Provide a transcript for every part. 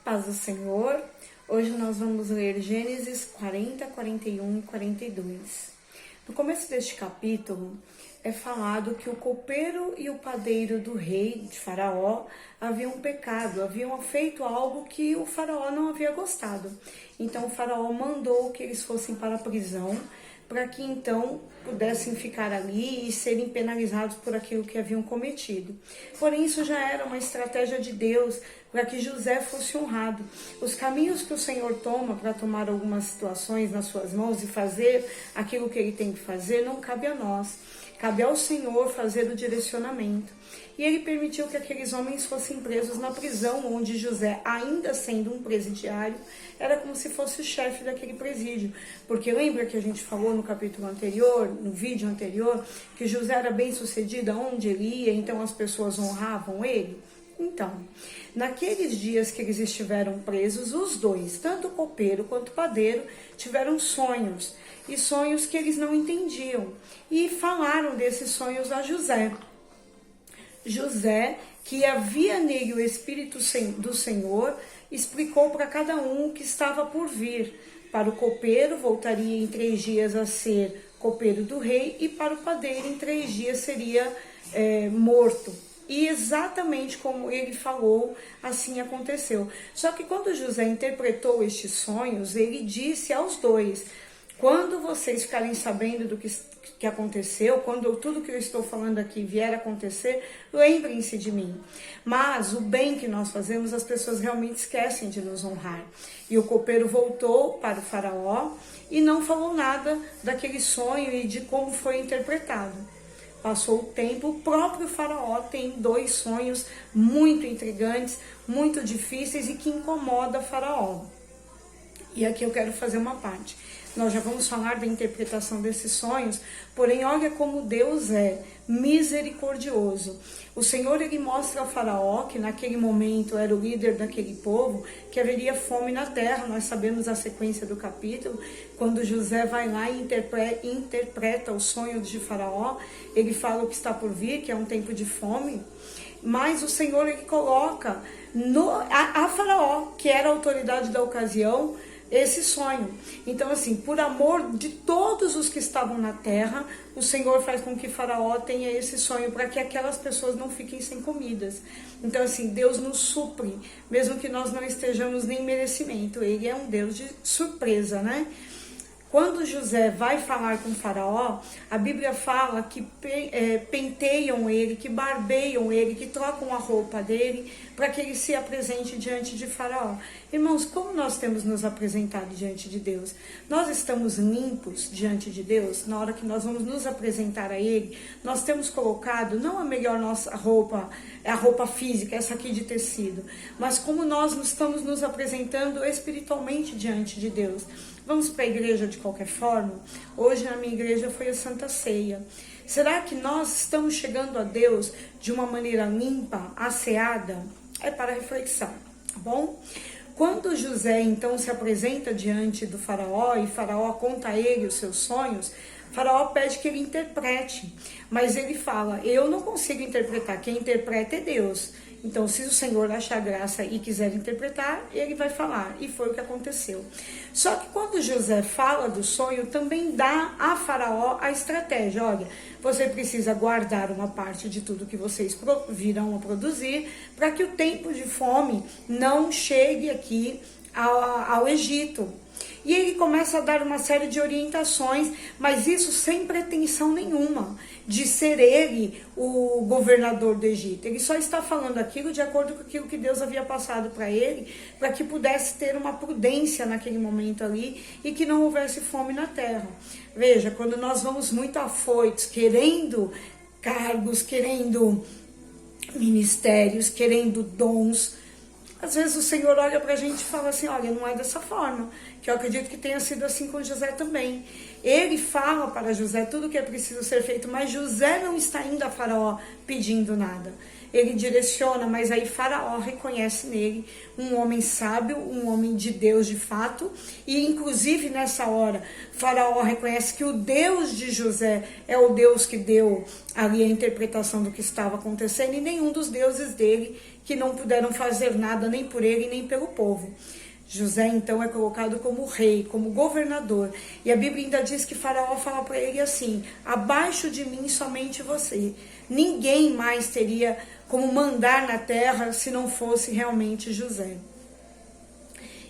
Paz do Senhor. Hoje nós vamos ler Gênesis 40, 41 e 42. No começo deste capítulo é falado que o copeiro e o padeiro do rei de Faraó haviam pecado, haviam feito algo que o Faraó não havia gostado. Então o Faraó mandou que eles fossem para a prisão, para que então pudessem ficar ali e serem penalizados por aquilo que haviam cometido. Porém, isso já era uma estratégia de Deus para que José fosse honrado. Os caminhos que o Senhor toma para tomar algumas situações nas suas mãos e fazer aquilo que ele tem que fazer, não cabe a nós. Cabe ao Senhor fazer o direcionamento. E ele permitiu que aqueles homens fossem presos na prisão, onde José, ainda sendo um presidiário, era como se fosse o chefe daquele presídio. Porque lembra que a gente falou no capítulo anterior, no vídeo anterior, que José era bem sucedido aonde ele ia, então as pessoas honravam ele? Então, naqueles dias que eles estiveram presos, os dois, tanto o copeiro quanto o padeiro, tiveram sonhos. E sonhos que eles não entendiam. E falaram desses sonhos a José. José, que havia nele o Espírito do Senhor, explicou para cada um o que estava por vir. Para o copeiro, voltaria em 3 dias a ser copeiro do rei, e para o padeiro, em 3 dias seria morto. E exatamente como ele falou, assim aconteceu. Só que quando José interpretou estes sonhos, ele disse aos dois: quando vocês ficarem sabendo do que aconteceu, quando tudo que eu estou falando aqui vier a acontecer, lembrem-se de mim. Mas o bem que nós fazemos, as pessoas realmente esquecem de nos honrar. E o copeiro voltou para o Faraó e não falou nada daquele sonho e de como foi interpretado. Passou o tempo, o próprio Faraó tem 2 sonhos muito intrigantes, muito difíceis e que incomodam o Faraó. E aqui eu quero fazer uma parte. Nós já vamos falar da interpretação desses sonhos, porém olha como Deus é misericordioso. O Senhor, ele mostra ao Faraó, que naquele momento era o líder daquele povo, que haveria fome na terra. Nós sabemos a sequência do capítulo, quando José vai lá e interpreta o sonho de Faraó, ele fala o que está por vir, que é um tempo de fome. Mas o Senhor, ele coloca a Faraó, que era a autoridade da ocasião, esse sonho. Então, assim, por amor de todos os que estavam na terra, o Senhor faz com que Faraó tenha esse sonho, para que aquelas pessoas não fiquem sem comidas. Então, assim, Deus nos supre, mesmo que nós não estejamos nem em merecimento. Ele é um Deus de surpresa, né? Quando José vai falar com Faraó, a Bíblia fala que penteiam ele, que barbeiam ele, que trocam a roupa dele, para que ele se apresente diante de Faraó. Irmãos, como nós temos nos apresentado diante de Deus? Nós estamos limpos diante de Deus? Na hora que nós vamos nos apresentar a Ele, nós temos colocado não a melhor nossa roupa, a roupa física, essa aqui de tecido, mas como nós estamos nos apresentando espiritualmente diante de Deus. Vamos para a igreja de qualquer forma? Hoje na minha igreja foi a Santa Ceia. Será que nós estamos chegando a Deus de uma maneira limpa, asseada? É para reflexão, tá bom? Quando José então se apresenta diante do Faraó e Faraó conta a ele os seus sonhos, Faraó pede que ele interprete, mas ele fala: eu não consigo interpretar, quem interpreta é Deus. Então, se o Senhor achar graça e quiser interpretar, ele vai falar. E foi o que aconteceu. Só que quando José fala do sonho, também dá a Faraó a estratégia. Olha, você precisa guardar uma parte de tudo que vocês virão a produzir, para que o tempo de fome não chegue aqui ao Egito. E ele começa a dar uma série de orientações, mas isso sem pretensão nenhuma de ser ele o governador do Egito. Ele só está falando aquilo de acordo com aquilo que Deus havia passado para ele, para que pudesse ter uma prudência naquele momento ali e que não houvesse fome na terra. Veja, quando nós vamos muito afoitos, querendo cargos, querendo ministérios, querendo dons, às vezes o Senhor olha pra gente e fala assim: olha, não é dessa forma. Que eu acredito que tenha sido assim com José também. Ele fala para José tudo o que é preciso ser feito, mas José não está indo a Faraó pedindo nada. ele direciona, mas aí Faraó reconhece nele um homem sábio, um homem de Deus de fato, e inclusive nessa hora Faraó reconhece que o Deus de José é o Deus que deu ali a interpretação do que estava acontecendo, e nenhum dos deuses dele, que não puderam fazer nada nem por ele nem pelo povo. José então é colocado como rei, como governador, e a Bíblia ainda diz que Faraó fala para ele assim: abaixo de mim somente você, ninguém mais teria como mandar na terra se não fosse realmente José.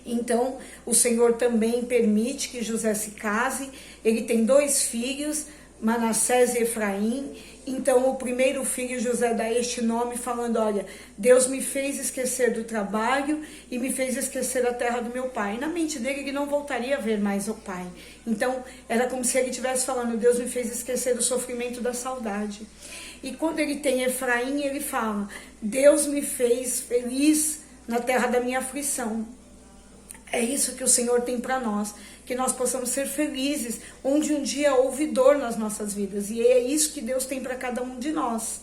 Então o Senhor também permite que José se case. Ele tem 2 filhos, Manassés e Efraim. Então o primeiro filho, José, dá este nome falando: olha, Deus me fez esquecer do trabalho e me fez esquecer a terra do meu pai. E na mente dele ele não voltaria a ver mais o pai. Então era como se ele estivesse falando: Deus me fez esquecer do sofrimento, da saudade. E quando ele tem Efraim, ele fala: Deus me fez feliz na terra da minha aflição. É isso que o Senhor tem para nós, que nós possamos ser felizes, onde um dia houve dor nas nossas vidas, e é isso que Deus tem para cada um de nós.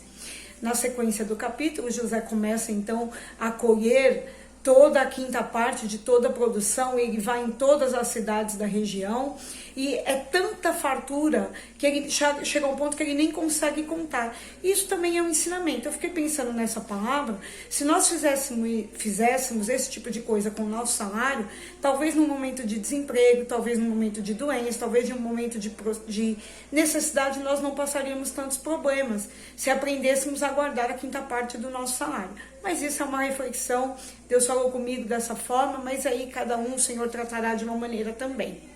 Na sequência do capítulo, José começa então a colher toda a 5ª parte de toda a produção. Ele vai em todas as cidades da região, e é tanta fartura que ele chega a um ponto que ele nem consegue contar. Isso também é um ensinamento. Eu fiquei pensando nessa palavra: se nós fizéssemos esse tipo de coisa com o nosso salário, talvez num momento de desemprego, talvez num momento de doença, talvez em um momento de necessidade, nós não passaríamos tantos problemas, se aprendêssemos a guardar a 5ª parte do nosso salário. Mas isso é uma reflexão, Deus falou comigo dessa forma, mas aí cada um o Senhor tratará de uma maneira também.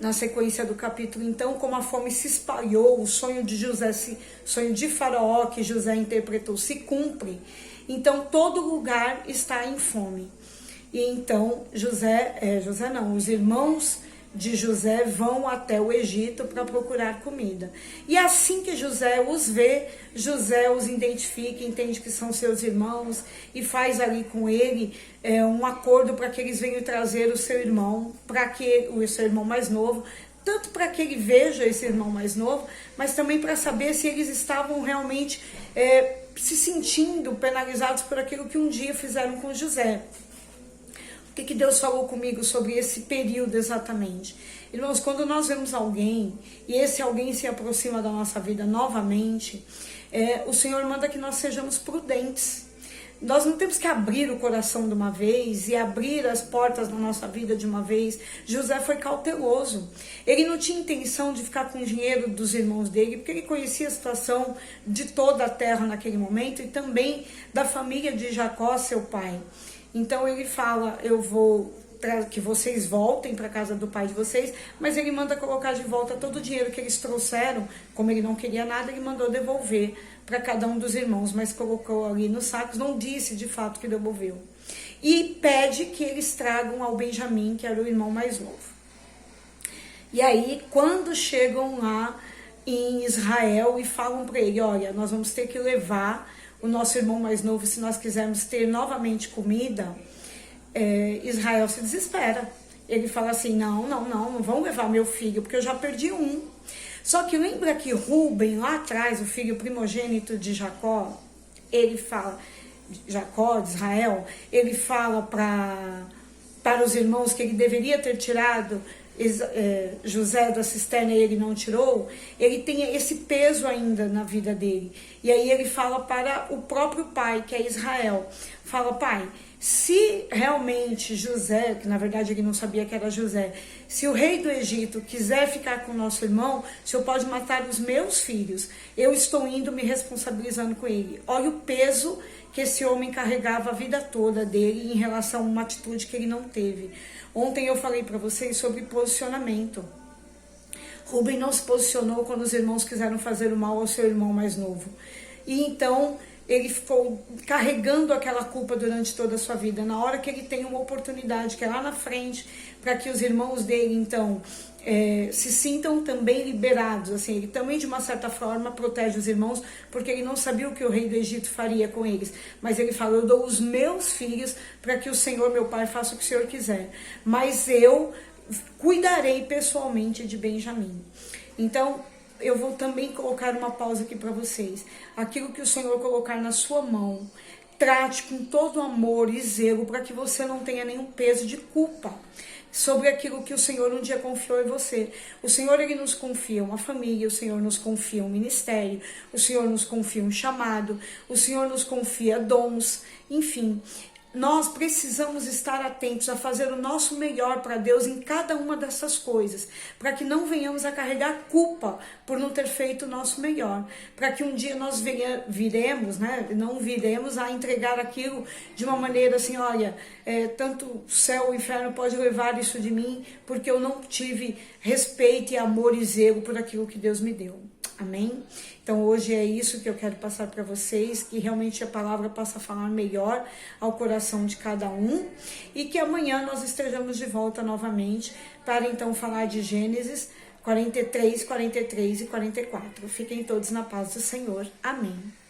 Na sequência do capítulo, então, como a fome se espalhou, o sonho de José, sonho de Faraó que José interpretou, se cumpre. Então todo lugar está em fome. E então os irmãos de José vão até o Egito para procurar comida. E assim que José os vê, José os identifica, entende que são seus irmãos e faz ali com ele um acordo para que eles venham trazer o seu irmão, o seu irmão mais novo, tanto para que ele veja esse irmão mais novo, mas também para saber se eles estavam realmente se sentindo penalizados por aquilo que um dia fizeram com José. O que Deus falou comigo sobre esse período exatamente? Irmãos, quando nós vemos alguém e esse alguém se aproxima da nossa vida novamente, o Senhor manda que nós sejamos prudentes. Nós não temos que abrir o coração de uma vez e abrir as portas da nossa vida de uma vez. José foi cauteloso. Ele não tinha intenção de ficar com o dinheiro dos irmãos dele, porque ele conhecia a situação de toda a terra naquele momento e também da família de Jacó, seu pai. Então ele fala: eu vou que vocês voltem para a casa do pai de vocês, mas ele manda colocar de volta todo o dinheiro que eles trouxeram. Como ele não queria nada, ele mandou devolver para cada um dos irmãos, mas colocou ali nos sacos, não disse de fato que devolveu. E pede que eles tragam ao Benjamim, que era o irmão mais novo. E aí, quando chegam lá em Israel e falam para ele: olha, nós vamos ter que levar o nosso irmão mais novo se nós quisermos ter novamente comida, Israel se desespera. Ele fala assim: não vão levar meu filho, porque eu já perdi um. Só que lembra que Rúben, lá atrás, o filho primogênito de Jacó, ele fala, Jacó, de Israel, ele fala para os irmãos que ele deveria ter tirado José da cisterna e ele não tirou. Ele tem esse peso ainda na vida dele. E aí ele fala para o próprio pai, que é Israel, fala: pai, se realmente José, que na verdade ele não sabia que era José, se o rei do Egito quiser ficar com o nosso irmão, o senhor pode matar os meus filhos, eu estou indo me responsabilizando com ele. Olha o peso que esse homem carregava a vida toda dele em relação a uma atitude que ele não teve. Ontem eu falei para vocês sobre posicionamento. Rúben não se posicionou quando os irmãos quiseram fazer o mal ao seu irmão mais novo. E então ele ficou carregando aquela culpa durante toda a sua vida. Na hora que ele tem uma oportunidade, que é lá na frente, para que os irmãos dele, então, se sintam também liberados. Assim, ele também, de uma certa forma, protege os irmãos, porque ele não sabia o que o rei do Egito faria com eles. Mas ele fala: eu dou os meus filhos para que o Senhor, meu pai, faça o que o Senhor quiser. Mas eu cuidarei pessoalmente de Benjamim. Então, eu vou também colocar uma pausa aqui para vocês. Aquilo que o Senhor colocar na sua mão, trate com todo amor e zelo para que você não tenha nenhum peso de culpa sobre aquilo que o Senhor um dia confiou em você. O Senhor, Ele nos confia uma família, o Senhor nos confia um ministério, o Senhor nos confia um chamado, o Senhor nos confia dons, enfim. Nós precisamos estar atentos a fazer o nosso melhor para Deus em cada uma dessas coisas, para que não venhamos a carregar culpa por não ter feito o nosso melhor, para que um dia nós viremos, né, não viremos a entregar aquilo de uma maneira assim, olha, tanto o céu ou o inferno pode levar isso de mim, porque eu não tive respeito e amor e zelo por aquilo que Deus me deu. Amém? Então hoje é isso que eu quero passar para vocês, que realmente a palavra possa falar melhor ao coração de cada um e que amanhã nós estejamos de volta novamente para então falar de Gênesis 43, 43 e 44. Fiquem todos na paz do Senhor. Amém.